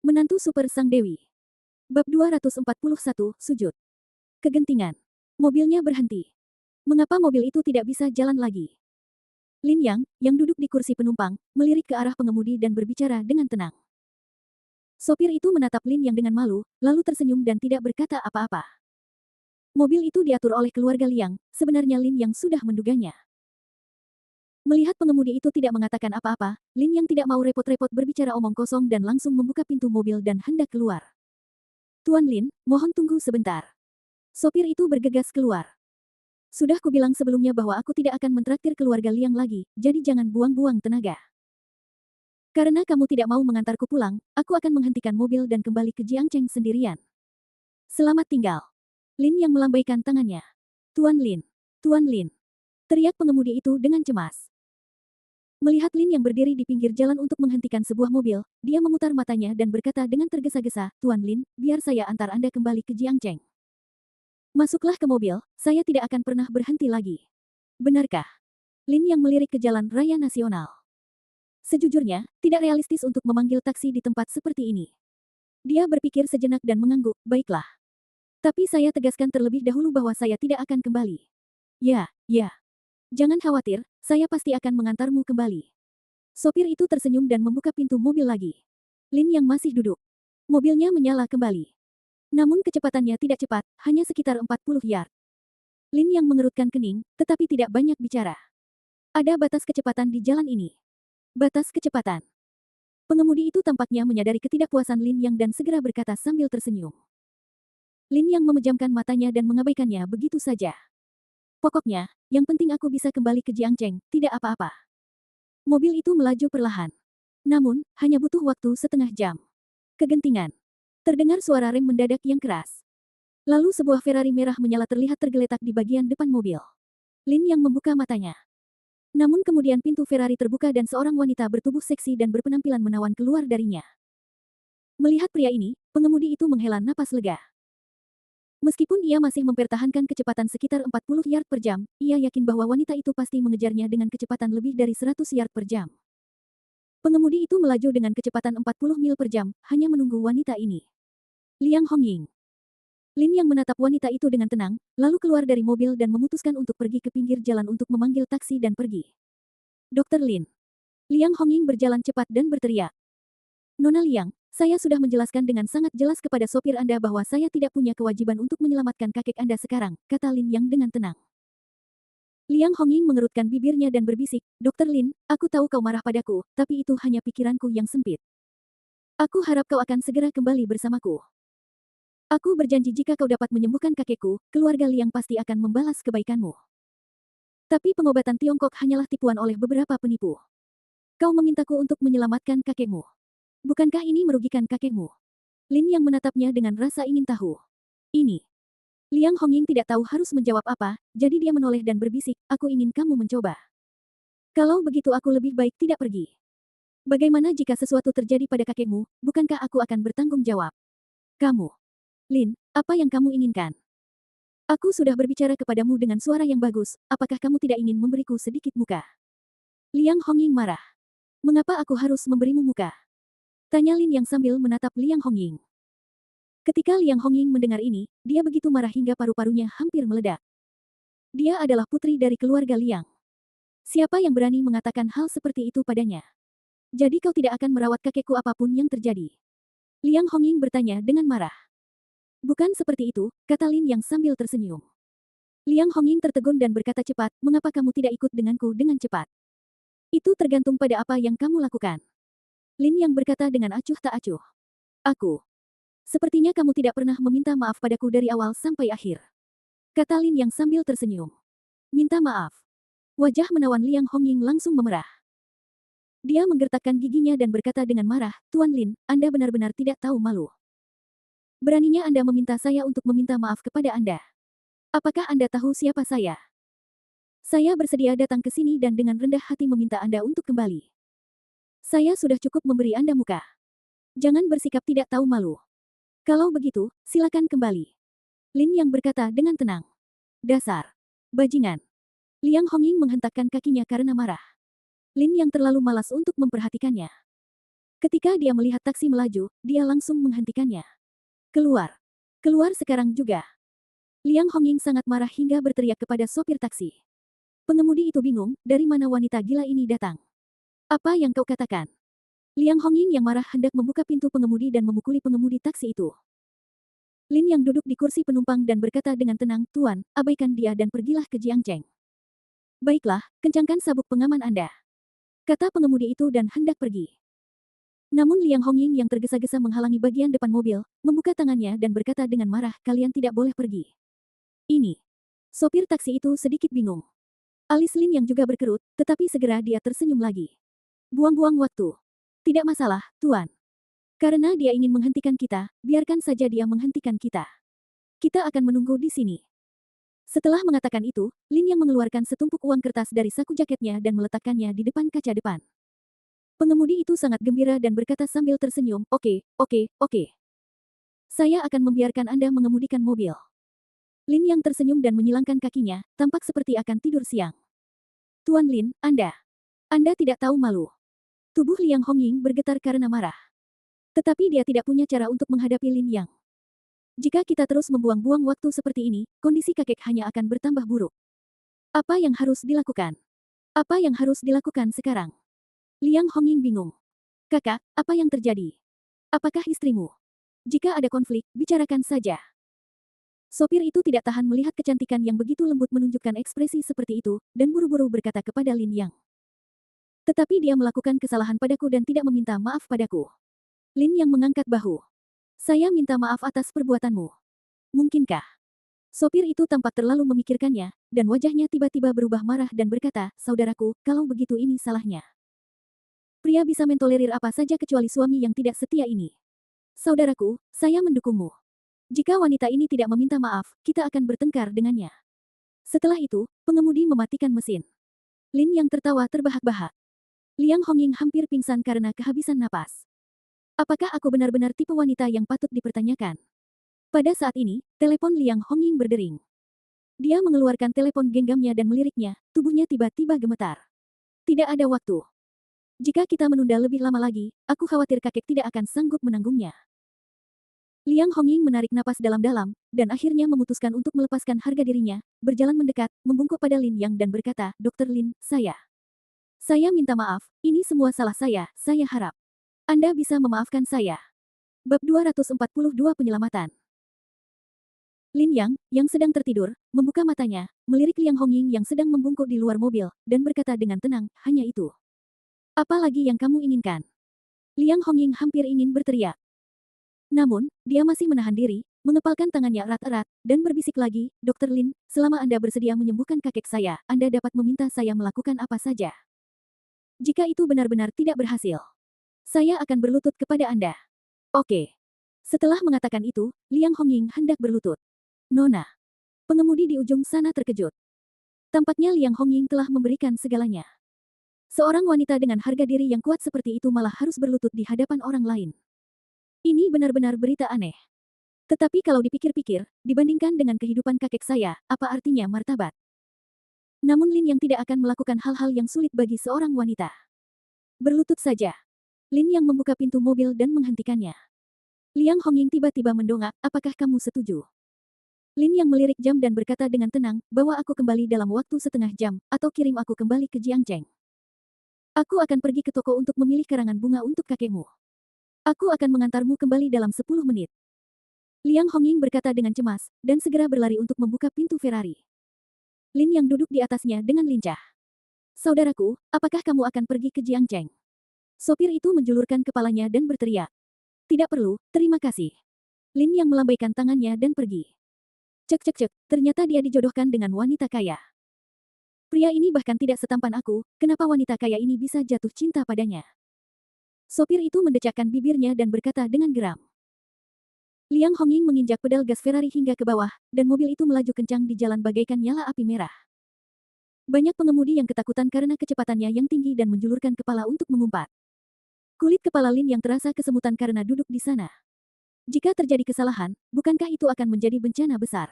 Menantu Super Sang Dewi. Bab 241, Sujud. Kegentingan. Mobilnya berhenti. Mengapa mobil itu tidak bisa jalan lagi? Lin yang duduk di kursi penumpang, melirik ke arah pengemudi dan berbicara dengan tenang. Sopir itu menatap Lin dengan malu, lalu tersenyum dan tidak berkata apa-apa. Mobil itu diatur oleh keluarga Liang, sebenarnya Lin sudah menduganya. Melihat pengemudi itu tidak mengatakan apa-apa, Lin tidak mau repot-repot berbicara omong kosong dan langsung membuka pintu mobil dan hendak keluar. Tuan Lin, mohon tunggu sebentar. Sopir itu bergegas keluar. Sudah kubilang sebelumnya bahwa aku tidak akan mentraktir keluarga Liang lagi, jadi jangan buang-buang tenaga. Karena kamu tidak mau mengantarku pulang, aku akan menghentikan mobil dan kembali ke Jiangcheng sendirian. Selamat tinggal. Lin melambaikan tangannya. Tuan Lin. Tuan Lin. Teriak pengemudi itu dengan cemas. Melihat Lin berdiri di pinggir jalan untuk menghentikan sebuah mobil, dia memutar matanya dan berkata dengan tergesa-gesa, Tuan Lin, biar saya antar Anda kembali ke Jiangcheng. Masuklah ke mobil, saya tidak akan pernah berhenti lagi. Benarkah? Lin melirik ke jalan raya nasional. Sejujurnya, tidak realistis untuk memanggil taksi di tempat seperti ini. Dia berpikir sejenak dan mengangguk, baiklah. Tapi saya tegaskan terlebih dahulu bahwa saya tidak akan kembali. Ya. Jangan khawatir, saya pasti akan mengantarmu kembali. Sopir itu tersenyum dan membuka pintu mobil lagi. Lin masih duduk. Mobilnya menyala kembali. Namun kecepatannya tidak cepat, hanya sekitar 40 yard. Lin mengerutkan kening, tetapi tidak banyak bicara. Ada batas kecepatan di jalan ini. Batas kecepatan. Pengemudi itu tampaknya menyadari ketidakpuasan Lin dan segera berkata sambil tersenyum. Lin memejamkan matanya dan mengabaikannya begitu saja. Pokoknya, yang penting aku bisa kembali ke Jiangcheng, tidak apa-apa. Mobil itu melaju perlahan. Namun, hanya butuh waktu setengah jam. Kegentingan. Terdengar suara rem mendadak yang keras. Lalu sebuah Ferrari merah menyala terlihat tergeletak di bagian depan mobil. Lin membuka matanya. Namun kemudian pintu Ferrari terbuka dan seorang wanita bertubuh seksi dan berpenampilan menawan keluar darinya. Melihat pria ini, pengemudi itu menghela napas lega. Meskipun ia masih mempertahankan kecepatan sekitar 40 yard per jam, ia yakin bahwa wanita itu pasti mengejarnya dengan kecepatan lebih dari 100 yard per jam. Pengemudi itu melaju dengan kecepatan 40 mil per jam, hanya menunggu wanita ini. Liang Hongying. Lin menatap wanita itu dengan tenang, lalu keluar dari mobil dan memutuskan untuk pergi ke pinggir jalan untuk memanggil taksi dan pergi. Dokter Lin. Liang Hongying berjalan cepat dan berteriak. Nona Liang, saya sudah menjelaskan dengan sangat jelas kepada sopir Anda bahwa saya tidak punya kewajiban untuk menyelamatkan kakek Anda sekarang, kata Lin dengan tenang. Liang Hongying mengerutkan bibirnya dan berbisik, Dokter Lin, aku tahu kau marah padaku, tapi itu hanya pikiranku yang sempit. Aku harap kau akan segera kembali bersamaku. Aku berjanji jika kau dapat menyembuhkan kakekku, keluarga Liang pasti akan membalas kebaikanmu. Tapi pengobatan Tiongkok hanyalah tipuan oleh beberapa penipu. Kau memintaku untuk menyelamatkan kakekmu. Bukankah ini merugikan kakekmu? Lin menatapnya dengan rasa ingin tahu. Ini. Liang Hongying tidak tahu harus menjawab apa, jadi dia menoleh dan berbisik, aku ingin kamu mencoba. Kalau begitu aku lebih baik tidak pergi. Bagaimana jika sesuatu terjadi pada kakekmu, bukankah aku akan bertanggung jawab? Kamu. Lin, apa yang kamu inginkan? Aku sudah berbicara kepadamu dengan suara yang bagus, apakah kamu tidak ingin memberiku sedikit muka? Liang Hongying marah. Mengapa aku harus memberimu muka? Tanya Lin sambil menatap Liang Hongying. Ketika Liang Hongying mendengar ini, dia begitu marah hingga paru-parunya hampir meledak. Dia adalah putri dari keluarga Liang. Siapa yang berani mengatakan hal seperti itu padanya? Jadi kau tidak akan merawat kakekku apapun yang terjadi? Liang Hongying bertanya dengan marah. Bukan seperti itu, kata Lin sambil tersenyum. Liang Hongying tertegun dan berkata cepat, mengapa kamu tidak ikut denganku dengan cepat? Itu tergantung pada apa yang kamu lakukan. Lin berkata dengan acuh tak acuh. Aku. Sepertinya kamu tidak pernah meminta maaf padaku dari awal sampai akhir. Kata Lin sambil tersenyum. Minta maaf. Wajah menawan Liang Hongying langsung memerah. Dia menggertakkan giginya dan berkata dengan marah, Tuan Lin, Anda benar-benar tidak tahu malu. Beraninya Anda meminta saya untuk meminta maaf kepada Anda. Apakah Anda tahu siapa saya? Saya bersedia datang ke sini dan dengan rendah hati meminta Anda untuk kembali. Saya sudah cukup memberi Anda muka. Jangan bersikap tidak tahu malu. Kalau begitu, silakan kembali. Lin berkata dengan tenang. Dasar. Bajingan. Liang Hongying menghentakkan kakinya karena marah. Lin terlalu malas untuk memperhatikannya. Ketika dia melihat taksi melaju, dia langsung menghentikannya. Keluar. Keluar sekarang juga. Liang Hongying sangat marah hingga berteriak kepada sopir taksi. Pengemudi itu bingung, dari mana wanita gila ini datang. Apa yang kau katakan? Liang Hongying yang marah hendak membuka pintu pengemudi dan memukuli pengemudi taksi itu. Lin yang duduk di kursi penumpang dan berkata dengan tenang, "Tuan, abaikan dia dan pergilah ke Jiangcheng." "Baiklah, kencangkan sabuk pengaman Anda," kata pengemudi itu dan hendak pergi. Namun Liang Hongying yang tergesa-gesa menghalangi bagian depan mobil, membuka tangannya dan berkata dengan marah, "Kalian tidak boleh pergi." Ini. Sopir taksi itu sedikit bingung. Alis Lin yang juga berkerut, tetapi segera dia tersenyum lagi. "Buang-buang waktu. Tidak masalah, Tuan. Karena dia ingin menghentikan kita, biarkan saja dia menghentikan kita. Kita akan menunggu di sini." Setelah mengatakan itu, Lin yang mengeluarkan setumpuk uang kertas dari saku jaketnya dan meletakkannya di depan kaca depan. Pengemudi itu sangat gembira dan berkata sambil tersenyum, "Oke, oke, oke. Saya akan membiarkan Anda mengemudikan mobil." Lin yang tersenyum dan menyilangkan kakinya, tampak seperti akan tidur siang. "Tuan Lin, Anda tidak tahu malu." Tubuh Liang Hongying bergetar karena marah. Tetapi dia tidak punya cara untuk menghadapi Lin Yang. Jika kita terus membuang-buang waktu seperti ini, kondisi kakek hanya akan bertambah buruk. Apa yang harus dilakukan? Apa yang harus dilakukan sekarang? Liang Hongying bingung. "Kakak, apa yang terjadi? Apakah istrimu? Jika ada konflik, bicarakan saja." Sopir itu tidak tahan melihat kecantikan yang begitu lembut menunjukkan ekspresi seperti itu, dan buru-buru berkata kepada Lin Yang. "Tetapi dia melakukan kesalahan padaku dan tidak meminta maaf padaku." Lin yang mengangkat bahu. "Saya minta maaf atas perbuatanmu. Mungkinkah?" Sopir itu tampak terlalu memikirkannya, dan wajahnya tiba-tiba berubah marah dan berkata, "Saudaraku, kalau begitu ini salahnya. Pria bisa mentolerir apa saja kecuali suami yang tidak setia ini. Saudaraku, saya mendukungmu. Jika wanita ini tidak meminta maaf, kita akan bertengkar dengannya." Setelah itu, pengemudi mematikan mesin. Lin yang tertawa terbahak-bahak. Liang Hongying hampir pingsan karena kehabisan napas. Apakah aku benar-benar tipe wanita yang patut dipertanyakan? Pada saat ini, telepon Liang Hongying berdering. Dia mengeluarkan telepon genggamnya dan meliriknya, tubuhnya tiba-tiba gemetar. "Tidak ada waktu. Jika kita menunda lebih lama lagi, aku khawatir kakek tidak akan sanggup menanggungnya." Liang Hongying menarik napas dalam-dalam, dan akhirnya memutuskan untuk melepaskan harga dirinya, berjalan mendekat, membungkuk pada Lin Yang dan berkata, "Dokter Lin, saya minta maaf, ini semua salah saya harap Anda bisa memaafkan saya." Bab 242 Penyelamatan. Lin yang sedang tertidur, membuka matanya, melirik Liang Hongying yang sedang membungkuk di luar mobil, dan berkata dengan tenang, "Hanya itu. Apa lagi yang kamu inginkan?" Liang Hongying hampir ingin berteriak. Namun, dia masih menahan diri, mengepalkan tangannya erat-erat, dan berbisik lagi, "Dokter Lin, selama Anda bersedia menyembuhkan kakek saya, Anda dapat meminta saya melakukan apa saja. Jika itu benar-benar tidak berhasil, saya akan berlutut kepada Anda." "Oke." Setelah mengatakan itu, Liang Hongying hendak berlutut. "Nona." Pengemudi di ujung sana terkejut. Tampaknya Liang Hongying telah memberikan segalanya. Seorang wanita dengan harga diri yang kuat seperti itu malah harus berlutut di hadapan orang lain. Ini benar-benar berita aneh. Tetapi kalau dipikir-pikir, dibandingkan dengan kehidupan kakek saya, apa artinya martabat? Namun Lin yang tidak akan melakukan hal-hal yang sulit bagi seorang wanita. "Berlutut saja." Lin yang membuka pintu mobil dan menghentikannya. Liang Hongying tiba-tiba mendongak, "Apakah kamu setuju?" Lin yang melirik jam dan berkata dengan tenang, "Bawa aku kembali dalam waktu setengah jam, atau kirim aku kembali ke Jiangcheng. Aku akan pergi ke toko untuk memilih karangan bunga untuk kakekmu. Aku akan mengantarmu kembali dalam 10 menit." Liang Hongying berkata dengan cemas, dan segera berlari untuk membuka pintu Ferrari. Lin yang duduk di atasnya dengan lincah. "Saudaraku, apakah kamu akan pergi ke Jiangcheng?" Sopir itu menjulurkan kepalanya dan berteriak. "Tidak perlu, terima kasih." Lin yang melambaikan tangannya dan pergi. Cek cek cek, ternyata dia dijodohkan dengan wanita kaya. Pria ini bahkan tidak setampan aku, kenapa wanita kaya ini bisa jatuh cinta padanya? Sopir itu mendecakkan bibirnya dan berkata dengan geram. Liang Hongying menginjak pedal gas Ferrari hingga ke bawah, dan mobil itu melaju kencang di jalan bagaikan nyala api merah. Banyak pengemudi yang ketakutan karena kecepatannya yang tinggi dan menjulurkan kepala untuk mengumpat. Kulit kepala Lin yang terasa kesemutan karena duduk di sana. Jika terjadi kesalahan, bukankah itu akan menjadi bencana besar?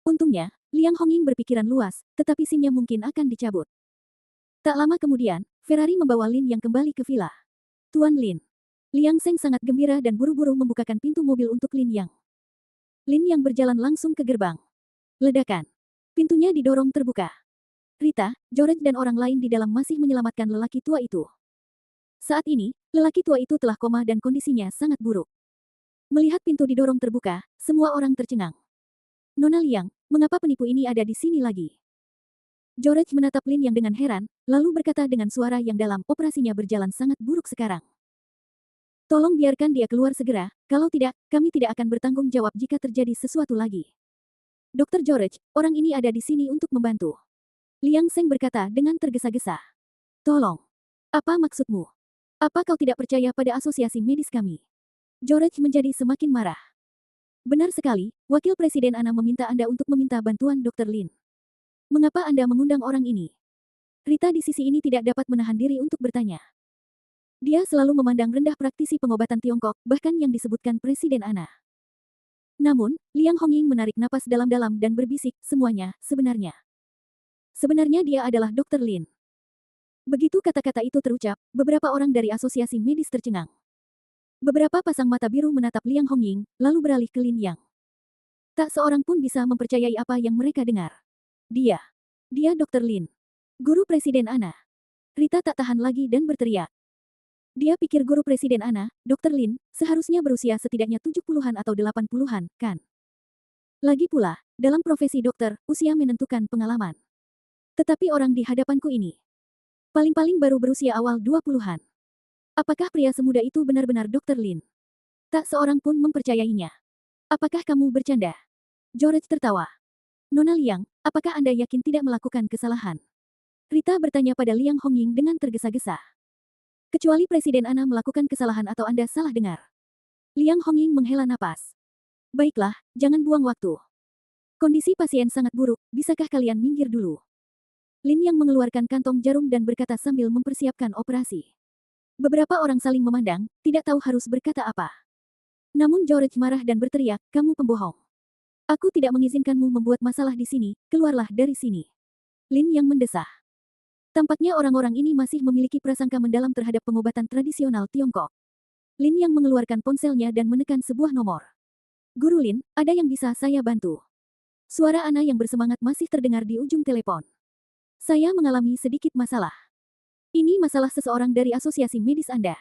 Untungnya, Liang Hongying berpikiran luas, tetapi SIM-nya mungkin akan dicabut. Tak lama kemudian, Ferrari membawa Lin yang kembali ke villa. "Tuan Lin." Liang Seng sangat gembira dan buru-buru membukakan pintu mobil untuk Lin Yang. Lin Yang berjalan langsung ke gerbang. Ledakan. Pintunya didorong terbuka. Rita, George dan orang lain di dalam masih menyelamatkan lelaki tua itu. Saat ini, lelaki tua itu telah koma dan kondisinya sangat buruk. Melihat pintu didorong terbuka, semua orang tercengang. Nona Liang, mengapa penipu ini ada di sini lagi? George menatap Lin Yang dengan heran, lalu berkata dengan suara yang dalam, operasinya berjalan sangat buruk sekarang. Tolong biarkan dia keluar segera, kalau tidak, kami tidak akan bertanggung jawab jika terjadi sesuatu lagi. Dokter George, orang ini ada di sini untuk membantu. Liang Seng berkata dengan tergesa-gesa. Tolong. Apa maksudmu? Apa kau tidak percaya pada asosiasi medis kami? George menjadi semakin marah. Benar sekali, Wakil Presiden Ana meminta Anda untuk meminta bantuan Dr. Lin. Mengapa Anda mengundang orang ini? Rita di sisi ini tidak dapat menahan diri untuk bertanya. Dia selalu memandang rendah praktisi pengobatan Tiongkok, bahkan yang disebutkan Presiden Ana. Namun, Liang Hongying menarik napas dalam-dalam dan berbisik, semuanya, sebenarnya. Sebenarnya dia adalah Dr. Lin. Begitu kata-kata itu terucap, beberapa orang dari asosiasi medis tercengang. Beberapa pasang mata biru menatap Liang Hongying, lalu beralih ke Lin Yang. Tak seorang pun bisa mempercayai apa yang mereka dengar. Dia Dr. Lin. Guru Presiden Ana. Rita tak tahan lagi dan berteriak. Dia pikir guru Presiden Ana, Dr. Lin, seharusnya berusia setidaknya 70-an atau 80-an, kan? Lagi pula, dalam profesi dokter, usia menentukan pengalaman. Tetapi orang di hadapanku ini, paling-paling baru berusia awal 20-an. Apakah pria semuda itu benar-benar Dr. Lin? Tak seorang pun mempercayainya. Apakah kamu bercanda? George tertawa. Nona Liang, apakah Anda yakin tidak melakukan kesalahan? Rita bertanya pada Liang Hongying dengan tergesa-gesa. Kecuali Presiden Ana melakukan kesalahan atau Anda salah dengar. Liang Hongying menghela napas. Baiklah, jangan buang waktu. Kondisi pasien sangat buruk, bisakah kalian minggir dulu? Lin Yang mengeluarkan kantong jarum dan berkata sambil mempersiapkan operasi. Beberapa orang saling memandang, tidak tahu harus berkata apa. Namun George marah dan berteriak, kamu pembohong. Aku tidak mengizinkanmu membuat masalah di sini, keluarlah dari sini. Lin Yang mendesah. Tampaknya orang-orang ini masih memiliki prasangka mendalam terhadap pengobatan tradisional Tiongkok. Lin Yang mengeluarkan ponselnya dan menekan sebuah nomor. Guru Lin, ada yang bisa saya bantu? Suara Ana yang bersemangat masih terdengar di ujung telepon. Saya mengalami sedikit masalah. Ini masalah seseorang dari asosiasi medis Anda.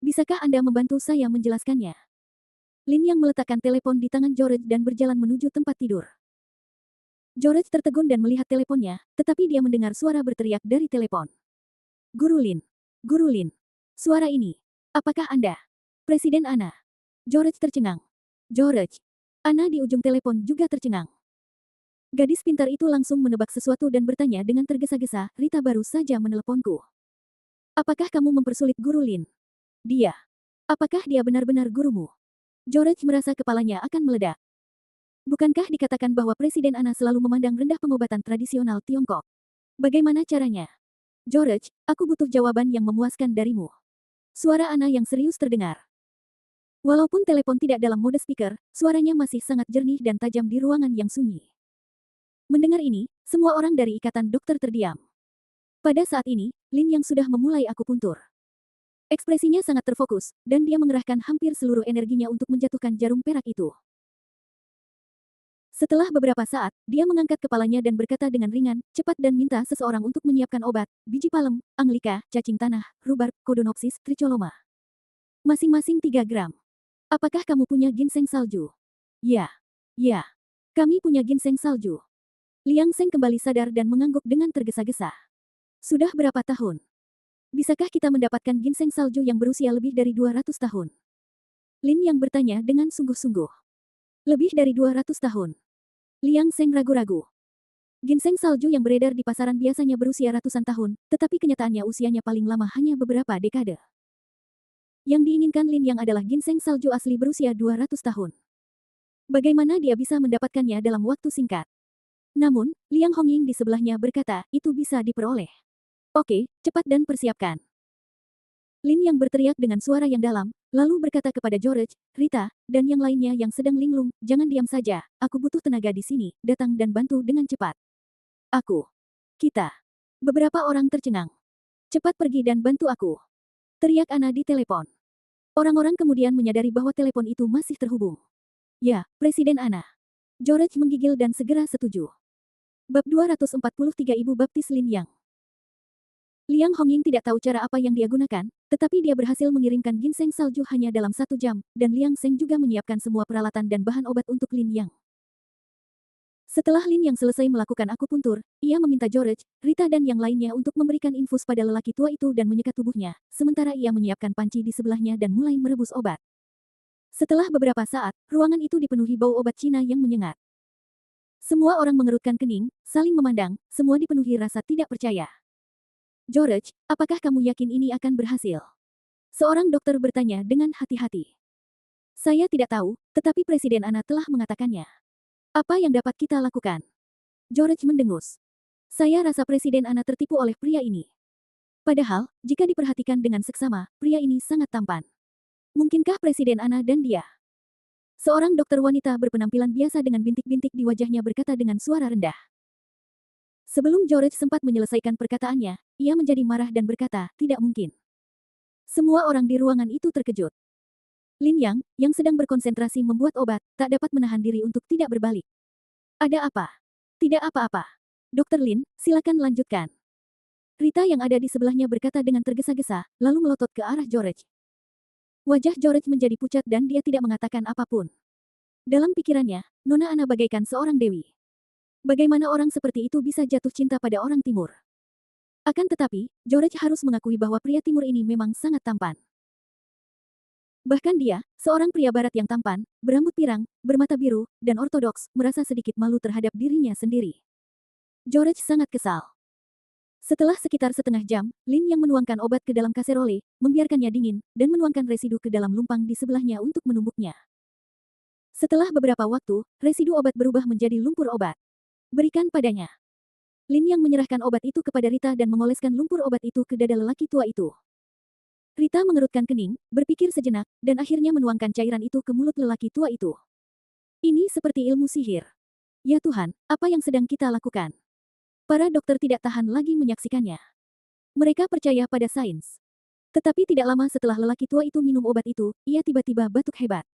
Bisakah Anda membantu saya menjelaskannya? Lin Yang meletakkan telepon di tangan George dan berjalan menuju tempat tidur. George tertegun dan melihat teleponnya, tetapi dia mendengar suara berteriak dari telepon. Guru Lin. Guru Lin. Suara ini. Apakah Anda? Presiden Ana. George tercengang. George. Ana di ujung telepon juga tercengang. Gadis pintar itu langsung menebak sesuatu dan bertanya dengan tergesa-gesa, Rita baru saja meneleponku. Apakah kamu mempersulit Guru Lin? Dia. Apakah dia benar-benar gurumu? George merasa kepalanya akan meledak. Bukankah dikatakan bahwa Presiden Ana selalu memandang rendah pengobatan tradisional Tiongkok? Bagaimana caranya? George, aku butuh jawaban yang memuaskan darimu. Suara Ana yang serius terdengar. Walaupun telepon tidak dalam mode speaker, suaranya masih sangat jernih dan tajam di ruangan yang sunyi. Mendengar ini, semua orang dari ikatan dokter terdiam. Pada saat ini, Lin Yang sudah memulai akupuntur. Ekspresinya sangat terfokus, dan dia mengerahkan hampir seluruh energinya untuk menjatuhkan jarum perak itu. Setelah beberapa saat, dia mengangkat kepalanya dan berkata dengan ringan, cepat dan minta seseorang untuk menyiapkan obat, biji palem, anglika, cacing tanah, rhubarb, kodonopsis, tricoloma. Masing-masing 3 gram. Apakah kamu punya ginseng salju? Ya. Ya. Kami punya ginseng salju. Liang Seng kembali sadar dan mengangguk dengan tergesa-gesa. Sudah berapa tahun? Bisakah kita mendapatkan ginseng salju yang berusia lebih dari 200 tahun? Lin Yang bertanya dengan sungguh-sungguh. Lebih dari 200 tahun. Liang Seng ragu-ragu. Ginseng salju yang beredar di pasaran biasanya berusia ratusan tahun, tetapi kenyataannya usianya paling lama hanya beberapa dekade. Yang diinginkan Lin Yang adalah ginseng salju asli berusia 200 tahun. Bagaimana dia bisa mendapatkannya dalam waktu singkat? Namun, Liang Hongying di sebelahnya berkata, itu bisa diperoleh. Oke, cepat dan persiapkan. Lin Yang berteriak dengan suara yang dalam, lalu berkata kepada George, Rita, dan yang lainnya yang sedang linglung, jangan diam saja, aku butuh tenaga di sini, datang dan bantu dengan cepat. Aku. Kita. Beberapa orang tercengang. Cepat pergi dan bantu aku. Teriak Ana di telepon. Orang-orang kemudian menyadari bahwa telepon itu masih terhubung. Ya, Presiden Ana. George menggigil dan segera setuju. Bab 243 Ibu Baptis Lin Yang. Liang Hongying tidak tahu cara apa yang dia gunakan, tetapi dia berhasil mengirimkan ginseng salju hanya dalam 1 jam, dan Liang Seng juga menyiapkan semua peralatan dan bahan obat untuk Lin Yang. Setelah Lin Yang selesai melakukan akupuntur, ia meminta George, Rita dan yang lainnya untuk memberikan infus pada lelaki tua itu dan menyekat tubuhnya, sementara ia menyiapkan panci di sebelahnya dan mulai merebus obat. Setelah beberapa saat, ruangan itu dipenuhi bau obat Cina yang menyengat. Semua orang mengerutkan kening, saling memandang, semua dipenuhi rasa tidak percaya. George, apakah kamu yakin ini akan berhasil? Seorang dokter bertanya dengan hati-hati. Saya tidak tahu, tetapi Presiden Ana telah mengatakannya. Apa yang dapat kita lakukan? George mendengus. Saya rasa Presiden Ana tertipu oleh pria ini. Padahal, jika diperhatikan dengan seksama, pria ini sangat tampan. Mungkinkah Presiden Ana dan dia? Seorang dokter wanita berpenampilan biasa dengan bintik-bintik di wajahnya berkata dengan suara rendah. Sebelum George sempat menyelesaikan perkataannya, ia menjadi marah dan berkata, tidak mungkin. Semua orang di ruangan itu terkejut. Lin Yang, yang sedang berkonsentrasi membuat obat, tak dapat menahan diri untuk tidak berbalik. Ada apa? Tidak apa-apa. Dokter Lin, silakan lanjutkan. Rita yang ada di sebelahnya berkata dengan tergesa-gesa, lalu melotot ke arah George. Wajah George menjadi pucat dan dia tidak mengatakan apapun. Dalam pikirannya, Nona Ana bagaikan seorang dewi. Bagaimana orang seperti itu bisa jatuh cinta pada orang timur? Akan tetapi, George harus mengakui bahwa pria timur ini memang sangat tampan. Bahkan dia, seorang pria barat yang tampan, berambut pirang, bermata biru, dan ortodoks, merasa sedikit malu terhadap dirinya sendiri. George sangat kesal. Setelah sekitar setengah jam, Lin yang menuangkan obat ke dalam kaserole, membiarkannya dingin, dan menuangkan residu ke dalam lumpang di sebelahnya untuk menumbuknya. Setelah beberapa waktu, residu obat berubah menjadi lumpur obat. Berikan padanya. Lin yang menyerahkan obat itu kepada Rita dan mengoleskan lumpur obat itu ke dada lelaki tua itu. Rita mengerutkan kening, berpikir sejenak, dan akhirnya menuangkan cairan itu ke mulut lelaki tua itu. Ini seperti ilmu sihir. Ya Tuhan, apa yang sedang kita lakukan? Para dokter tidak tahan lagi menyaksikannya. Mereka percaya pada sains. Tetapi tidak lama setelah lelaki tua itu minum obat itu, ia tiba-tiba batuk hebat.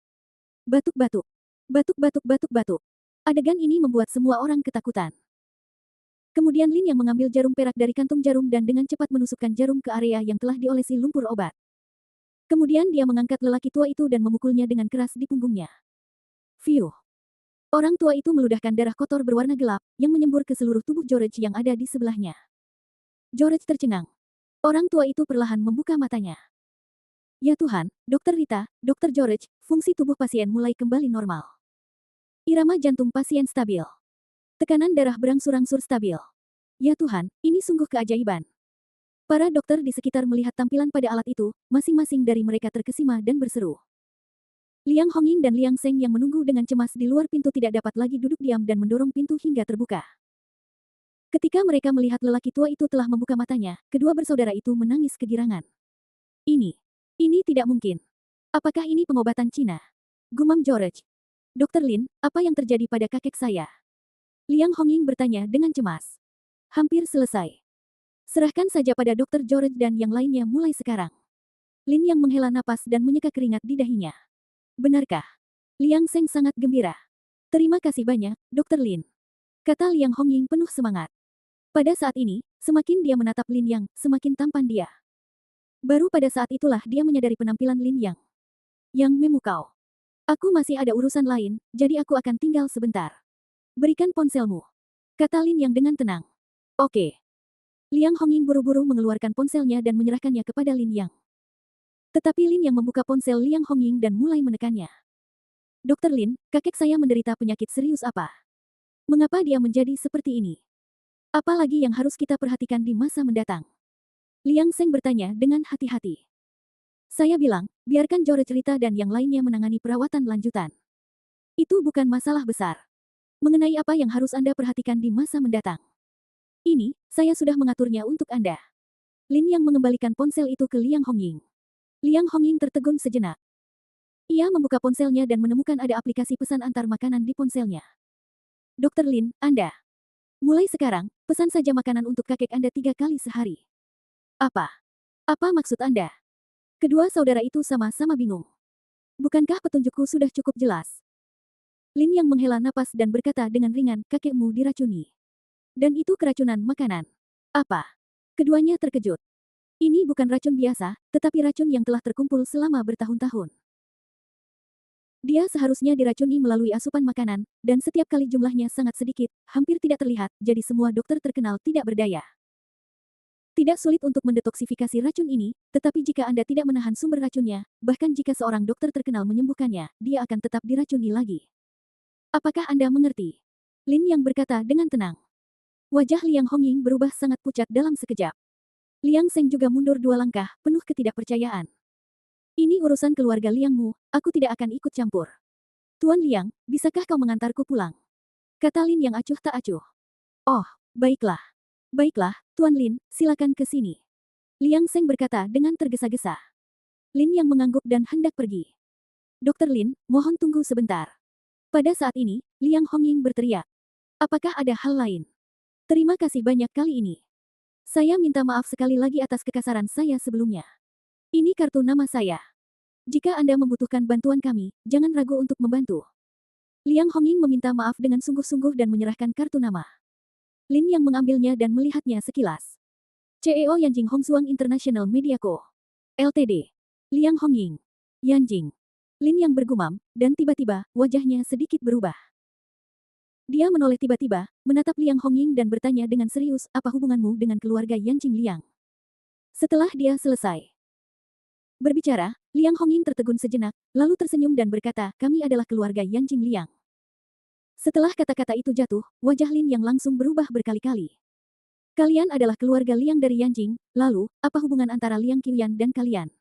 Batuk-batuk. Batuk-batuk-batuk-batuk. Adegan ini membuat semua orang ketakutan. Kemudian Lin yang mengambil jarum perak dari kantung jarum dan dengan cepat menusukkan jarum ke area yang telah diolesi lumpur obat. Kemudian dia mengangkat lelaki tua itu dan memukulnya dengan keras di punggungnya. Fiuh. Orang tua itu meludahkan darah kotor berwarna gelap, yang menyembur ke seluruh tubuh George yang ada di sebelahnya. George tercengang. Orang tua itu perlahan membuka matanya. Ya Tuhan, Dokter Rita, Dokter George, fungsi tubuh pasien mulai kembali normal. Irama jantung pasien stabil. Tekanan darah berangsur-angsur stabil. Ya Tuhan, ini sungguh keajaiban. Para dokter di sekitar melihat tampilan pada alat itu, masing-masing dari mereka terkesima dan berseru. Liang Hongying dan Liang Seng yang menunggu dengan cemas di luar pintu tidak dapat lagi duduk diam dan mendorong pintu hingga terbuka. Ketika mereka melihat lelaki tua itu telah membuka matanya, kedua bersaudara itu menangis kegirangan. Ini tidak mungkin. Apakah ini pengobatan Cina? Gumam George. Dokter Lin, apa yang terjadi pada kakek saya? Liang Hongying bertanya dengan cemas. Hampir selesai. Serahkan saja pada Dokter George dan yang lainnya mulai sekarang. Lin yang menghela napas dan menyeka keringat di dahinya. Benarkah? Liang Seng sangat gembira. Terima kasih banyak, Dokter Lin. Kata Liang Hongying penuh semangat. Pada saat ini, semakin dia menatap Lin Yang, semakin tampan dia. Baru pada saat itulah dia menyadari penampilan Lin Yang. Yang memukau. Aku masih ada urusan lain, jadi aku akan tinggal sebentar. Berikan ponselmu. Kata Lin Yang dengan tenang. Oke. Liang Hongying buru-buru mengeluarkan ponselnya dan menyerahkannya kepada Lin Yang. Tetapi Lin Yang membuka ponsel Liang Hongying dan mulai menekannya. Dokter Lin, kakek saya menderita penyakit serius apa? Mengapa dia menjadi seperti ini? Apalagi yang harus kita perhatikan di masa mendatang? Liang Seng bertanya dengan hati-hati. Saya bilang, biarkan George cerita dan yang lainnya menangani perawatan lanjutan. Itu bukan masalah besar. Mengenai apa yang harus Anda perhatikan di masa mendatang. Ini, saya sudah mengaturnya untuk Anda. Lin yang mengembalikan ponsel itu ke Liang Hongying. Liang Hongying tertegun sejenak. Ia membuka ponselnya dan menemukan ada aplikasi pesan antar makanan di ponselnya. Dokter Lin, Anda. Mulai sekarang, pesan saja makanan untuk kakek Anda 3 kali sehari. Apa? Apa maksud Anda? Kedua saudara itu sama-sama bingung. Bukankah petunjukku sudah cukup jelas? Lin yang menghela napas dan berkata dengan ringan, kakekmu diracuni. Dan itu keracunan makanan. Apa? Keduanya terkejut. Ini bukan racun biasa, tetapi racun yang telah terkumpul selama bertahun-tahun. Dia seharusnya diracuni melalui asupan makanan, dan setiap kali jumlahnya sangat sedikit, hampir tidak terlihat, jadi semua dokter terkenal tidak berdaya. Tidak sulit untuk mendetoksifikasi racun ini, tetapi jika Anda tidak menahan sumber racunnya, bahkan jika seorang dokter terkenal menyembuhkannya, dia akan tetap diracuni lagi. Apakah Anda mengerti? Lin yang berkata dengan tenang. Wajah Liang Hongying berubah sangat pucat dalam sekejap. Liang Seng juga mundur 2 langkah, penuh ketidakpercayaan. Ini urusan keluarga Liangmu, aku tidak akan ikut campur. Tuan Liang, bisakah kau mengantarku pulang? Kata Lin yang acuh tak acuh. Oh, baiklah. Baiklah, Tuan Lin, silakan ke sini. Liang Seng berkata dengan tergesa-gesa. Lin yang mengangguk dan hendak pergi. Dokter Lin, mohon tunggu sebentar. Pada saat ini, Liang Hongying berteriak. Apakah ada hal lain? Terima kasih banyak kali ini. Saya minta maaf sekali lagi atas kekasaran saya sebelumnya. Ini kartu nama saya. Jika Anda membutuhkan bantuan kami, jangan ragu untuk membantu. Liang Hongying meminta maaf dengan sungguh-sungguh dan menyerahkan kartu nama. Lin yang mengambilnya dan melihatnya sekilas. CEO Yanjing Hongsuang International Media Co. Ltd. Liang Hongying. Yanjing. Lin yang bergumam, dan tiba-tiba, wajahnya sedikit berubah. Dia menoleh tiba-tiba, menatap Liang Hongying dan bertanya dengan serius, apa hubunganmu dengan keluarga Yanjing Liang? Setelah dia selesai berbicara, Liang Hongying tertegun sejenak, lalu tersenyum dan berkata, kami adalah keluarga Yanjing Liang. Setelah kata-kata itu jatuh, wajah Lin yang langsung berubah berkali-kali. Kalian adalah keluarga Liang dari Yanjing, lalu, apa hubungan antara Liang Qiuyan dan kalian?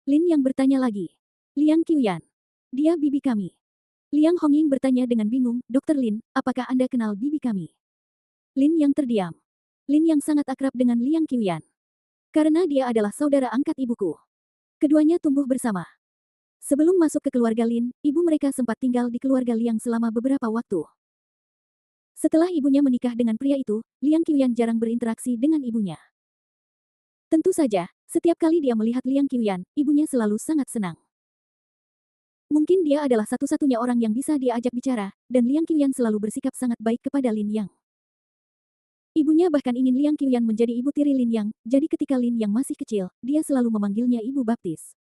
Lin yang bertanya lagi. Liang Qiuyan. Dia bibi kami. Liang Hongying bertanya dengan bingung, Dokter Lin, apakah Anda kenal bibi kami? Lin yang terdiam. Lin yang sangat akrab dengan Liang Qiuyan. Karena dia adalah saudara angkat ibuku. Keduanya tumbuh bersama. Sebelum masuk ke keluarga Lin, ibu mereka sempat tinggal di keluarga Liang selama beberapa waktu. Setelah ibunya menikah dengan pria itu, Liang Qiuyan jarang berinteraksi dengan ibunya. Tentu saja, setiap kali dia melihat Liang Qiuyan, ibunya selalu sangat senang. Mungkin dia adalah satu-satunya orang yang bisa dia ajak bicara, dan Liang Qiuyan selalu bersikap sangat baik kepada Lin Yang. Ibunya bahkan ingin Liang Qiuyan menjadi ibu tiri Lin Yang, jadi ketika Lin Yang masih kecil, dia selalu memanggilnya ibu baptis.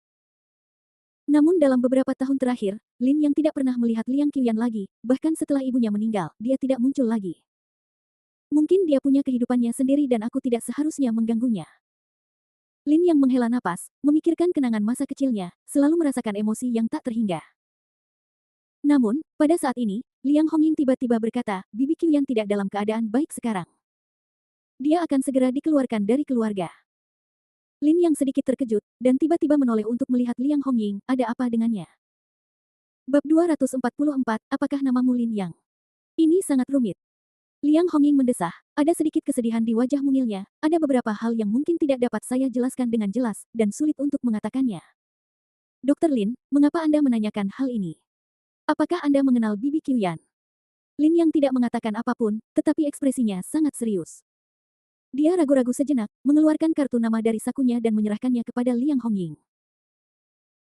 Namun dalam beberapa tahun terakhir, Lin Yang tidak pernah melihat Liang Qiuyan lagi, bahkan setelah ibunya meninggal, dia tidak muncul lagi. Mungkin dia punya kehidupannya sendiri dan aku tidak seharusnya mengganggunya. Lin Yang menghela napas, memikirkan kenangan masa kecilnya, selalu merasakan emosi yang tak terhingga. Namun, pada saat ini, Liang Hongying tiba-tiba berkata, bibi Qiuyan tidak dalam keadaan baik sekarang. Dia akan segera dikeluarkan dari keluarga. Lin Yang sedikit terkejut, dan tiba-tiba menoleh untuk melihat Liang Hongying, ada apa dengannya? Bab 244, apakah namamu Lin Yang? Ini sangat rumit. Liang Hongying mendesah, ada sedikit kesedihan di wajah mungilnya, ada beberapa hal yang mungkin tidak dapat saya jelaskan dengan jelas, dan sulit untuk mengatakannya. Dokter Lin, mengapa Anda menanyakan hal ini? Apakah Anda mengenal bibi Qiuyan? Lin Yang tidak mengatakan apapun, tetapi ekspresinya sangat serius. Dia ragu-ragu sejenak, mengeluarkan kartu nama dari sakunya dan menyerahkannya kepada Liang Hongying.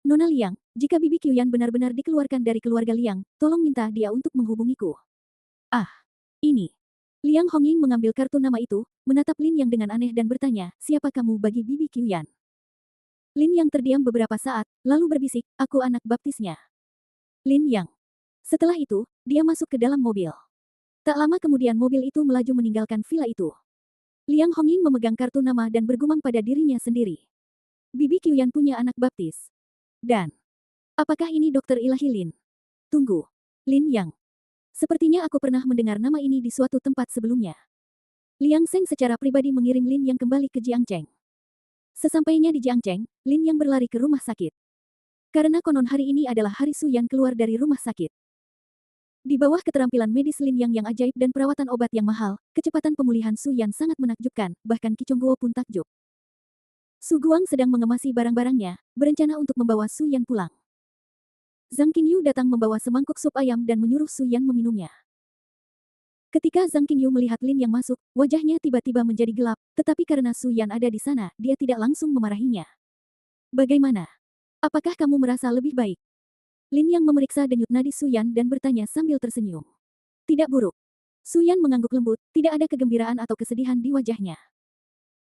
Nona Liang, jika bibi Qiuyan benar-benar dikeluarkan dari keluarga Liang, tolong minta dia untuk menghubungiku. Ah, ini. Liang Hongying mengambil kartu nama itu, menatap Lin Yang dengan aneh dan bertanya, siapa kamu bagi bibi Qiuyan? Lin Yang terdiam beberapa saat, lalu berbisik, aku anak baptisnya. Lin Yang. Setelah itu, dia masuk ke dalam mobil. Tak lama kemudian mobil itu melaju meninggalkan villa itu. Liang Hongying memegang kartu nama dan bergumam pada dirinya sendiri. Bibi Qiuyan punya anak baptis. Dan, apakah ini Dokter Ilahi Lin? Tunggu. Lin Yang. Sepertinya aku pernah mendengar nama ini di suatu tempat sebelumnya. Liang Seng secara pribadi mengirim Lin Yang kembali ke Jiangcheng. Sesampainya di Jiangcheng, Lin Yang berlari ke rumah sakit. Karena konon hari ini adalah hari Su Yan keluar dari rumah sakit. Di bawah keterampilan medis Lin Yang yang ajaib dan perawatan obat yang mahal, kecepatan pemulihan Su Yan sangat menakjubkan, bahkan Qi Chongguo pun takjub. Su Guang sedang mengemasi barang-barangnya, berencana untuk membawa Su Yan pulang. Zhang Qingyu datang membawa semangkuk sup ayam dan menyuruh Su Yan meminumnya. Ketika Zhang Qingyu melihat Lin Yang masuk, wajahnya tiba-tiba menjadi gelap, tetapi karena Su Yan ada di sana, dia tidak langsung memarahinya. Bagaimana? Apakah kamu merasa lebih baik? Lin Yang memeriksa denyut nadi Suyan dan bertanya sambil tersenyum. Tidak buruk. Suyan mengangguk lembut, tidak ada kegembiraan atau kesedihan di wajahnya.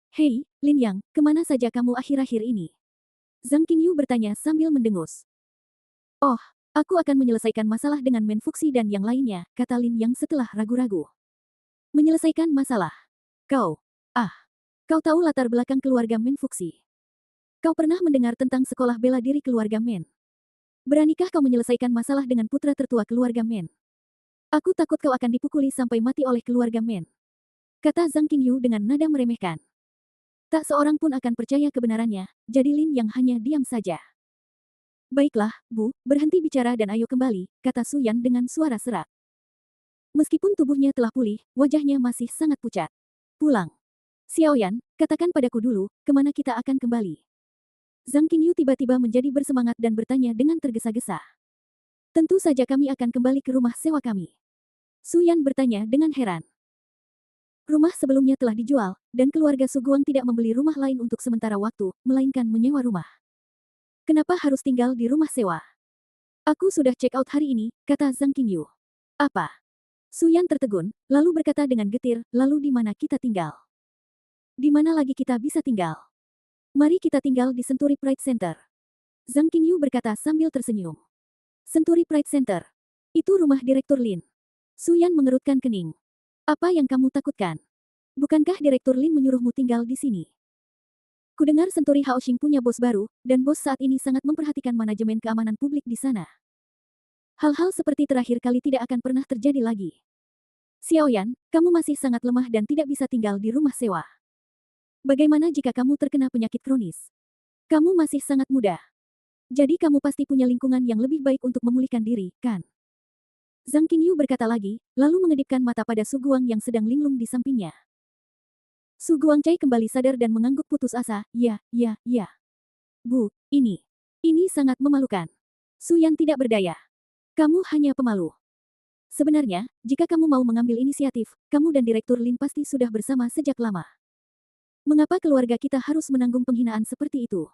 Hei, Lin Yang, kemana saja kamu akhir-akhir ini? Zhang Qingyu bertanya sambil mendengus. Oh, aku akan menyelesaikan masalah dengan Menfuksi dan yang lainnya, kata Lin Yang setelah ragu-ragu. Menyelesaikan masalah? Kau, kau tahu latar belakang keluarga Menfuksi? Kau pernah mendengar tentang sekolah bela diri keluarga Men? Beranikah kau menyelesaikan masalah dengan putra tertua keluarga Men? Aku takut kau akan dipukuli sampai mati oleh keluarga Men, kata Zhang Qingyu dengan nada meremehkan. Tak seorang pun akan percaya kebenarannya, jadi Lin Yang hanya diam saja. Baiklah, Bu, berhenti bicara dan ayo kembali, kata Suyan dengan suara serak. Meskipun tubuhnya telah pulih, wajahnya masih sangat pucat. Pulang. Xiaoyan, katakan padaku dulu, kemana kita akan kembali? Zhang Qingyu tiba-tiba menjadi bersemangat dan bertanya dengan tergesa-gesa. Tentu saja kami akan kembali ke rumah sewa kami. Suyan bertanya dengan heran. Rumah sebelumnya telah dijual, dan keluarga Suguang tidak membeli rumah lain untuk sementara waktu, melainkan menyewa rumah. Kenapa harus tinggal di rumah sewa? Aku sudah check out hari ini, kata Zhang Qingyu. Apa? Suyan tertegun, lalu berkata dengan getir, lalu di mana kita tinggal? Di mana lagi kita bisa tinggal? Mari kita tinggal di Century Pride Center. Zhang Qingyu berkata sambil tersenyum. Century Pride Center. Itu rumah Direktur Lin. Suyan mengerutkan kening. Apa yang kamu takutkan? Bukankah Direktur Lin menyuruhmu tinggal di sini? Kudengar Century Haoxing punya bos baru, dan bos saat ini sangat memperhatikan manajemen keamanan publik di sana. Hal-hal seperti terakhir kali tidak akan pernah terjadi lagi. Xiaoyan, kamu masih sangat lemah dan tidak bisa tinggal di rumah sewa. Bagaimana jika kamu terkena penyakit kronis? Kamu masih sangat muda. Jadi kamu pasti punya lingkungan yang lebih baik untuk memulihkan diri, kan? Zhang Qingyu berkata lagi, lalu mengedipkan mata pada Su Guang yang sedang linglung di sampingnya. Su Guangcai kembali sadar dan mengangguk putus asa, ya. Bu, ini sangat memalukan. Su Yan tidak berdaya. Kamu hanya pemalu. Sebenarnya, jika kamu mau mengambil inisiatif, kamu dan Direktur Lin pasti sudah bersama sejak lama. Mengapa keluarga kita harus menanggung penghinaan seperti itu?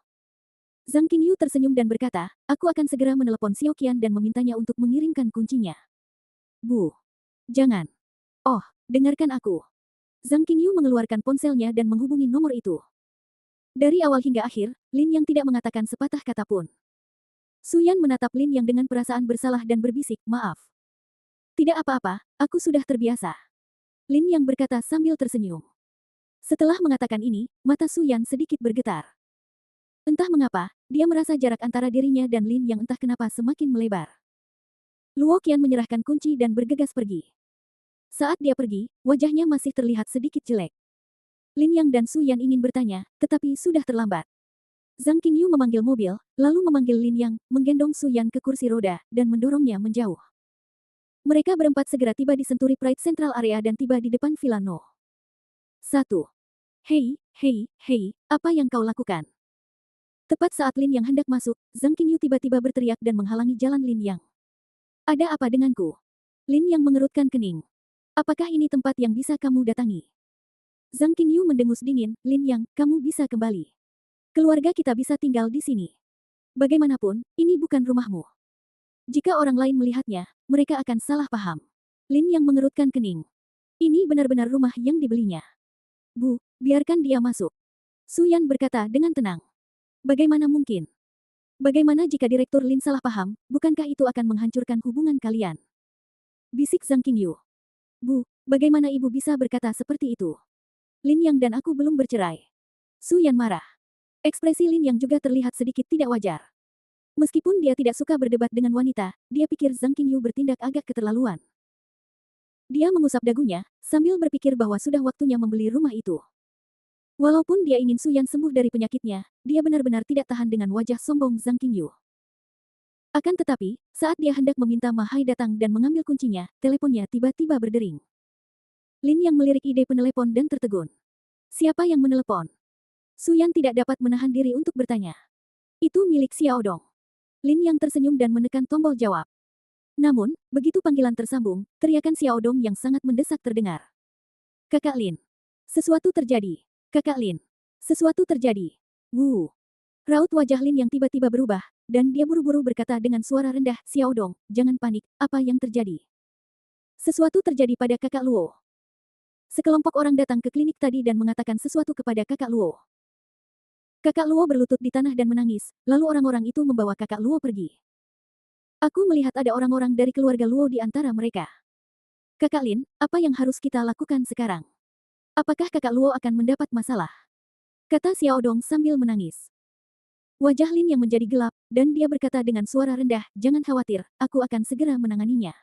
Zhang Qingyu tersenyum dan berkata, aku akan segera menelepon Xiao Qian dan memintanya untuk mengirimkan kuncinya. Bu, jangan. Oh, dengarkan aku. Zhang Qingyu mengeluarkan ponselnya dan menghubungi nomor itu. Dari awal hingga akhir, Lin Yang tidak mengatakan sepatah kata pun. Suyan menatap Lin Yang dengan perasaan bersalah dan berbisik, maaf. Tidak apa-apa, aku sudah terbiasa. Lin Yang berkata sambil tersenyum. Setelah mengatakan ini, mata Suyan sedikit bergetar. Entah mengapa, dia merasa jarak antara dirinya dan Lin Yang entah kenapa semakin melebar. Luo Qian menyerahkan kunci dan bergegas pergi. Saat dia pergi, wajahnya masih terlihat sedikit jelek. Lin Yang dan Su Yan ingin bertanya, tetapi sudah terlambat. Zhang Qingyu memanggil mobil, lalu memanggil Lin Yang, menggendong Su Yan ke kursi roda, dan mendorongnya menjauh. Mereka berempat segera tiba di Century Pride Central Area dan tiba di depan Villa No. 1. Hei, apa yang kau lakukan? Tepat saat Lin Yang hendak masuk, Zhang Qingyu tiba-tiba berteriak dan menghalangi jalan Lin Yang. Ada apa denganku? Lin Yang mengerutkan kening. Apakah ini tempat yang bisa kamu datangi? Zhang Qingyu mendengus dingin, Lin Yang, kamu bisa kembali. Keluarga kita bisa tinggal di sini. Bagaimanapun, ini bukan rumahmu. Jika orang lain melihatnya, mereka akan salah paham. Lin Yang mengerutkan kening. Ini benar-benar rumah yang dibelinya. Bu, biarkan dia masuk. Su Yan berkata dengan tenang. Bagaimana mungkin? Bagaimana jika Direktur Lin salah paham, bukankah itu akan menghancurkan hubungan kalian? Bisik Zhang Qingyu. Bu, bagaimana ibu bisa berkata seperti itu? Lin Yang dan aku belum bercerai. Su Yan marah. Ekspresi Lin Yang juga terlihat sedikit tidak wajar. Meskipun dia tidak suka berdebat dengan wanita, dia pikir Zhang Qingyu bertindak agak keterlaluan. Dia mengusap dagunya, sambil berpikir bahwa sudah waktunya membeli rumah itu. Walaupun dia ingin Su Yan sembuh dari penyakitnya, dia benar-benar tidak tahan dengan wajah sombong Zhang Qingyu. Akan tetapi, saat dia hendak meminta Ma Hai datang dan mengambil kuncinya, teleponnya tiba-tiba berdering. Lin Yang melirik ide penelepon dan tertegun. Siapa yang menelepon? Su Yan tidak dapat menahan diri untuk bertanya. Itu milik Xiao Dong. Lin Yang tersenyum dan menekan tombol jawab. Namun, begitu panggilan tersambung, teriakan Xiao Dong yang sangat mendesak terdengar. Kakak Lin. Sesuatu terjadi. Kakak Lin. Sesuatu terjadi. Wu. Raut wajah Lin yang tiba-tiba berubah, dan dia buru-buru berkata dengan suara rendah, Xiao Dong, jangan panik, apa yang terjadi? Sesuatu terjadi pada kakak Luo. Sekelompok orang datang ke klinik tadi dan mengatakan sesuatu kepada kakak Luo. Kakak Luo berlutut di tanah dan menangis, lalu orang-orang itu membawa kakak Luo pergi. Aku melihat ada orang-orang dari keluarga Luo di antara mereka. Kakak Lin, apa yang harus kita lakukan sekarang? Apakah kakak Luo akan mendapat masalah? Kata Xiao Dong sambil menangis. Wajah Lin yang menjadi gelap, dan dia berkata dengan suara rendah, jangan khawatir, aku akan segera menanganinya.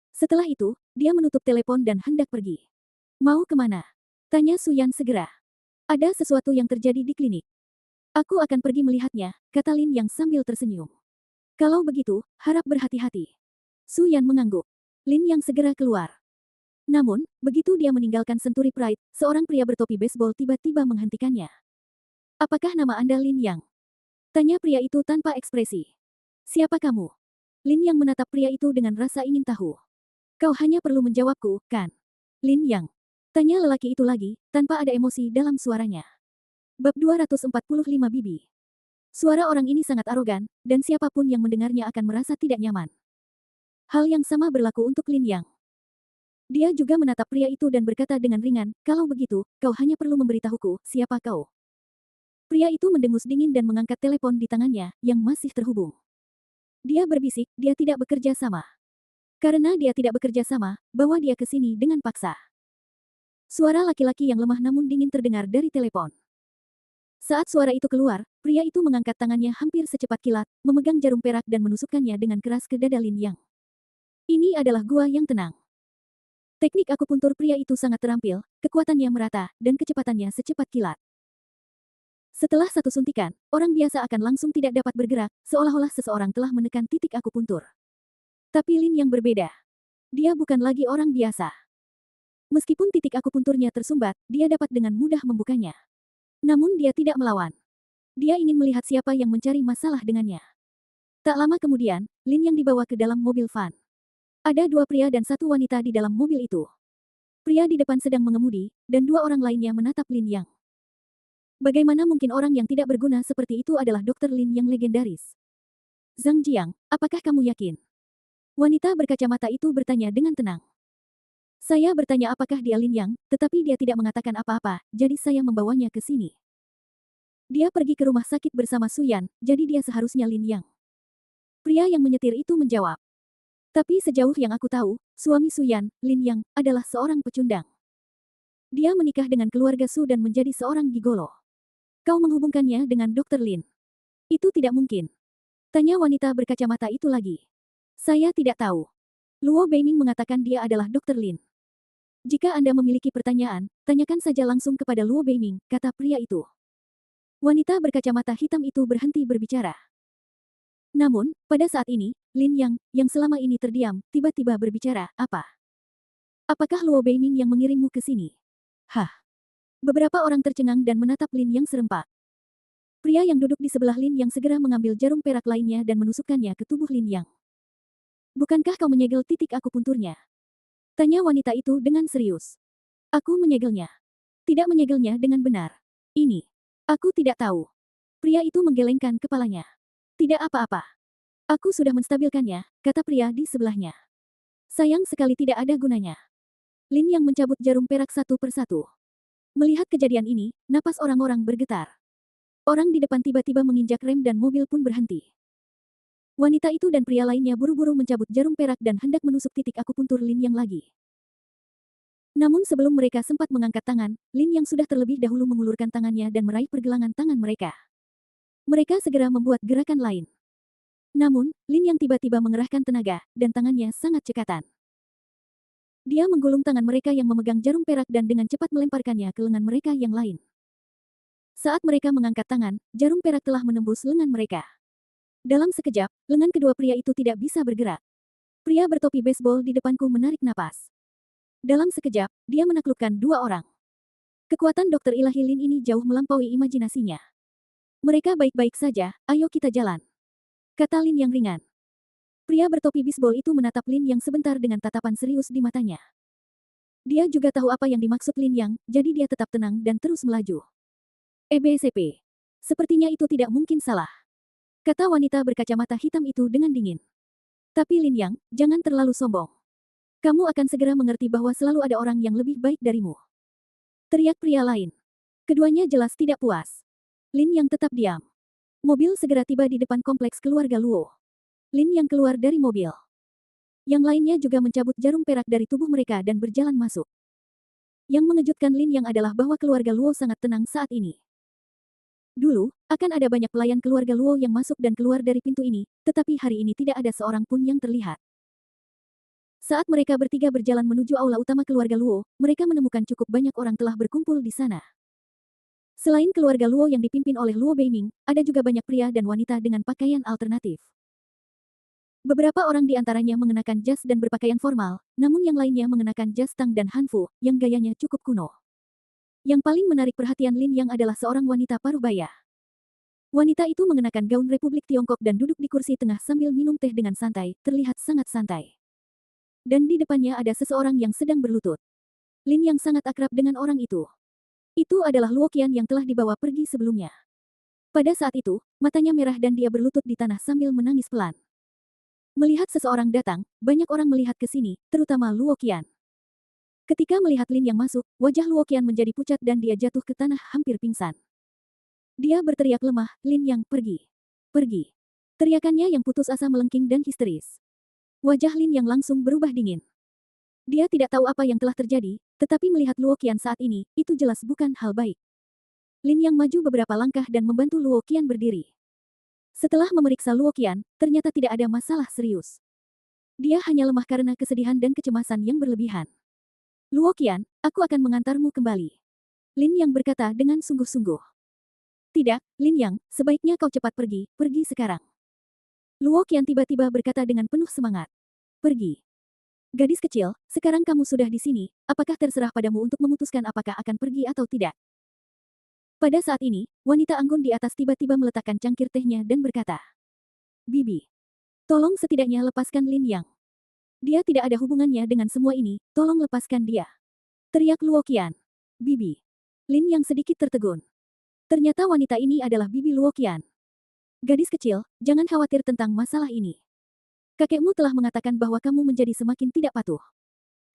Setelah itu, dia menutup telepon dan hendak pergi. Mau kemana? Tanya Suyan segera. Ada sesuatu yang terjadi di klinik. Aku akan pergi melihatnya, kata Lin yang sambil tersenyum. Kalau begitu, harap berhati-hati. Suyan mengangguk. Lin yang segera keluar. Namun, begitu dia meninggalkan Century Pride, seorang pria bertopi baseball tiba-tiba menghentikannya. Apakah nama Anda Lin Yang? Tanya pria itu tanpa ekspresi. Siapa kamu? Lin Yang menatap pria itu dengan rasa ingin tahu. Kau hanya perlu menjawabku, kan? Lin Yang. Tanya lelaki itu lagi, tanpa ada emosi dalam suaranya. Bab 245 Bibi. Suara orang ini sangat arogan, dan siapapun yang mendengarnya akan merasa tidak nyaman. Hal yang sama berlaku untuk Lin Yang. Dia juga menatap pria itu dan berkata dengan ringan, kalau begitu, kau hanya perlu memberitahuku, siapa kau? Pria itu mendengus dingin dan mengangkat telepon di tangannya, yang masih terhubung. Dia berbisik, dia tidak bekerja sama. Karena dia tidak bekerja sama, bawa dia ke sini dengan paksa. Suara laki-laki yang lemah namun dingin terdengar dari telepon. Saat suara itu keluar, pria itu mengangkat tangannya hampir secepat kilat, memegang jarum perak dan menusukkannya dengan keras ke dada Lin Yang. Ini adalah gua yang tenang. Teknik akupuntur pria itu sangat terampil, kekuatannya merata, dan kecepatannya secepat kilat. Setelah satu suntikan, orang biasa akan langsung tidak dapat bergerak, seolah-olah seseorang telah menekan titik akupuntur. Tapi Lin yang berbeda. Dia bukan lagi orang biasa. Meskipun titik akupunturnya tersumbat, dia dapat dengan mudah membukanya. Namun dia tidak melawan. Dia ingin melihat siapa yang mencari masalah dengannya. Tak lama kemudian, Lin yang dibawa ke dalam mobil van. Ada dua pria dan satu wanita di dalam mobil itu. Pria di depan sedang mengemudi, dan dua orang lainnya menatap Lin Yang. Bagaimana mungkin orang yang tidak berguna seperti itu adalah Dr. Lin yang legendaris? Zhang Jiang, apakah kamu yakin? Wanita berkacamata itu bertanya dengan tenang. Saya bertanya apakah dia Lin Yang, tetapi dia tidak mengatakan apa-apa, jadi saya membawanya ke sini. Dia pergi ke rumah sakit bersama Suyan, jadi dia seharusnya Lin Yang. Pria yang menyetir itu menjawab. Tapi sejauh yang aku tahu, suami Suyan, Lin Yang, adalah seorang pecundang. Dia menikah dengan keluarga Su dan menjadi seorang gigolo. Kau menghubungkannya dengan Dr. Lin. Itu tidak mungkin. Tanya wanita berkacamata itu lagi. Saya tidak tahu. Luo Beiming mengatakan dia adalah Dr. Lin. Jika Anda memiliki pertanyaan, tanyakan saja langsung kepada Luo Beiming, kata pria itu. Wanita berkacamata hitam itu berhenti berbicara. Namun, pada saat ini, Lin yang selama ini terdiam, tiba-tiba berbicara, apa? Apakah Luo Beiming yang mengirimmu ke sini? Hah? Beberapa orang tercengang dan menatap Lin Yang serempak. Pria yang duduk di sebelah Lin Yang segera mengambil jarum perak lainnya dan menusukkannya ke tubuh Lin Yang. Bukankah kau menyegel titik akupunturnya? Tanya wanita itu dengan serius. Aku menyegelnya. Tidak menyegelnya dengan benar. Ini. Aku tidak tahu. Pria itu menggelengkan kepalanya. Tidak apa-apa. Aku sudah menstabilkannya, kata pria di sebelahnya. Sayang sekali tidak ada gunanya. Lin Yang mencabut jarum perak satu persatu. Melihat kejadian ini, napas orang-orang bergetar. Orang di depan tiba-tiba menginjak rem dan mobil pun berhenti. Wanita itu dan pria lainnya buru-buru mencabut jarum perak dan hendak menusuk titik akupuntur Lin Yang lagi. Namun sebelum mereka sempat mengangkat tangan, Lin Yang sudah terlebih dahulu mengulurkan tangannya dan meraih pergelangan tangan mereka. Mereka segera membuat gerakan lain. Namun, Lin Yang tiba-tiba mengerahkan tenaga, dan tangannya sangat cekatan. Dia menggulung tangan mereka yang memegang jarum perak dan dengan cepat melemparkannya ke lengan mereka yang lain. Saat mereka mengangkat tangan, jarum perak telah menembus lengan mereka. Dalam sekejap, lengan kedua pria itu tidak bisa bergerak. Pria bertopi baseball di depanku menarik napas. Dalam sekejap, dia menaklukkan dua orang. Kekuatan Dokter Ilahi Lin ini jauh melampaui imajinasinya. Mereka baik-baik saja, ayo kita jalan. Kata Lin Yang ringan. Pria bertopi bisbol itu menatap Lin Yang sebentar dengan tatapan serius di matanya. Dia juga tahu apa yang dimaksud Lin Yang, jadi dia tetap tenang dan terus melaju. EBCP. Sepertinya itu tidak mungkin salah, kata wanita berkacamata hitam itu dengan dingin. Tapi Lin Yang, jangan terlalu sombong. Kamu akan segera mengerti bahwa selalu ada orang yang lebih baik darimu. Teriak pria lain. Keduanya jelas tidak puas. Lin Yang tetap diam. Mobil segera tiba di depan kompleks keluarga Luo. Lin Yang keluar dari mobil. Yang lainnya juga mencabut jarum perak dari tubuh mereka dan berjalan masuk. Yang mengejutkan Lin Yang adalah bahwa keluarga Luo sangat tenang saat ini. Dulu, akan ada banyak pelayan keluarga Luo yang masuk dan keluar dari pintu ini, tetapi hari ini tidak ada seorang pun yang terlihat. Saat mereka bertiga berjalan menuju aula utama keluarga Luo, mereka menemukan cukup banyak orang telah berkumpul di sana. Selain keluarga Luo yang dipimpin oleh Luo Beiming, ada juga banyak pria dan wanita dengan pakaian alternatif. Beberapa orang di antaranya mengenakan jas dan berpakaian formal, namun yang lainnya mengenakan jas tang dan hanfu, yang gayanya cukup kuno. Yang paling menarik perhatian Lin Yang adalah seorang wanita parubaya. Wanita itu mengenakan gaun Republik Tiongkok dan duduk di kursi tengah sambil minum teh dengan santai, terlihat sangat santai. Dan di depannya ada seseorang yang sedang berlutut. Lin Yang sangat akrab dengan orang itu. Itu adalah Luo Qian yang telah dibawa pergi sebelumnya. Pada saat itu, matanya merah dan dia berlutut di tanah sambil menangis pelan. Melihat seseorang datang, banyak orang melihat ke sini, terutama Luo Qian. Ketika melihat Lin Yang masuk, wajah Luo Qian menjadi pucat dan dia jatuh ke tanah hampir pingsan. Dia berteriak lemah, Lin Yang, pergi. Pergi. Teriakannya yang putus asa melengking dan histeris. Wajah Lin Yang langsung berubah dingin. Dia tidak tahu apa yang telah terjadi, tetapi melihat Luo Qian saat ini, itu jelas bukan hal baik. Lin Yang maju beberapa langkah dan membantu Luo Qian berdiri. Setelah memeriksa Luo Qian, ternyata tidak ada masalah serius. Dia hanya lemah karena kesedihan dan kecemasan yang berlebihan. Luo Qian, aku akan mengantarmu kembali. Lin Yang berkata dengan sungguh-sungguh. Tidak, Lin Yang, sebaiknya kau cepat pergi, pergi sekarang. Luo Qian tiba-tiba berkata dengan penuh semangat. Pergi. Gadis kecil, sekarang kamu sudah di sini, apakah terserah padamu untuk memutuskan apakah akan pergi atau tidak? Pada saat ini, wanita anggun di atas tiba-tiba meletakkan cangkir tehnya dan berkata. Bibi. Tolong setidaknya lepaskan Lin Yang. Dia tidak ada hubungannya dengan semua ini, tolong lepaskan dia. Teriak Luo Qian. Bibi. Lin Yang sedikit tertegun. Ternyata wanita ini adalah Bibi Luo Qian. Gadis kecil, jangan khawatir tentang masalah ini. Kakekmu telah mengatakan bahwa kamu menjadi semakin tidak patuh.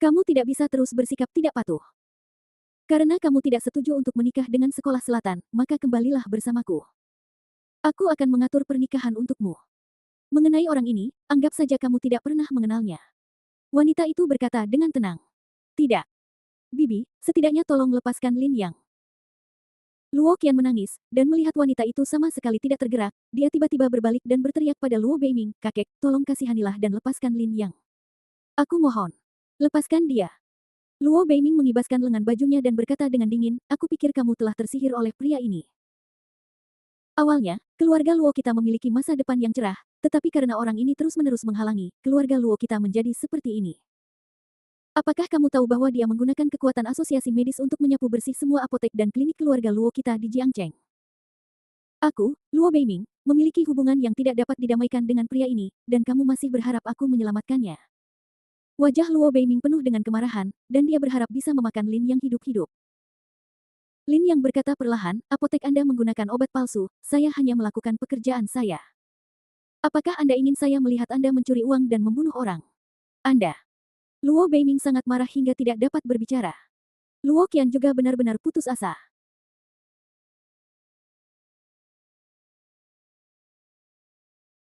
Kamu tidak bisa terus bersikap tidak patuh. Karena kamu tidak setuju untuk menikah dengan sekolah selatan, maka kembalilah bersamaku. Aku akan mengatur pernikahan untukmu. Mengenai orang ini, anggap saja kamu tidak pernah mengenalnya. Wanita itu berkata dengan tenang. Tidak. Bibi, setidaknya tolong lepaskan Lin Yang. Luo Qian menangis, dan melihat wanita itu sama sekali tidak tergerak, dia tiba-tiba berbalik dan berteriak pada Luo Beiming, kakek, tolong kasihanilah dan lepaskan Lin Yang. Aku mohon. Lepaskan dia. Luo Beiming mengibaskan lengan bajunya dan berkata dengan dingin, aku pikir kamu telah tersihir oleh pria ini. Awalnya, keluarga Luo kita memiliki masa depan yang cerah, tetapi karena orang ini terus-menerus menghalangi, keluarga Luo kita menjadi seperti ini. Apakah kamu tahu bahwa dia menggunakan kekuatan asosiasi medis untuk menyapu bersih semua apotek dan klinik keluarga Luo kita di Jiangcheng? Aku, Luo Beiming, memiliki hubungan yang tidak dapat didamaikan dengan pria ini, dan kamu masih berharap aku menyelamatkannya. Wajah Luo Beiming penuh dengan kemarahan, dan dia berharap bisa memakan Lin Yang hidup-hidup. Lin Yang berkata perlahan, apotek Anda menggunakan obat palsu, saya hanya melakukan pekerjaan saya. Apakah Anda ingin saya melihat Anda mencuri uang dan membunuh orang? Anda. Luo Beiming sangat marah hingga tidak dapat berbicara. Luo Qian juga benar-benar putus asa.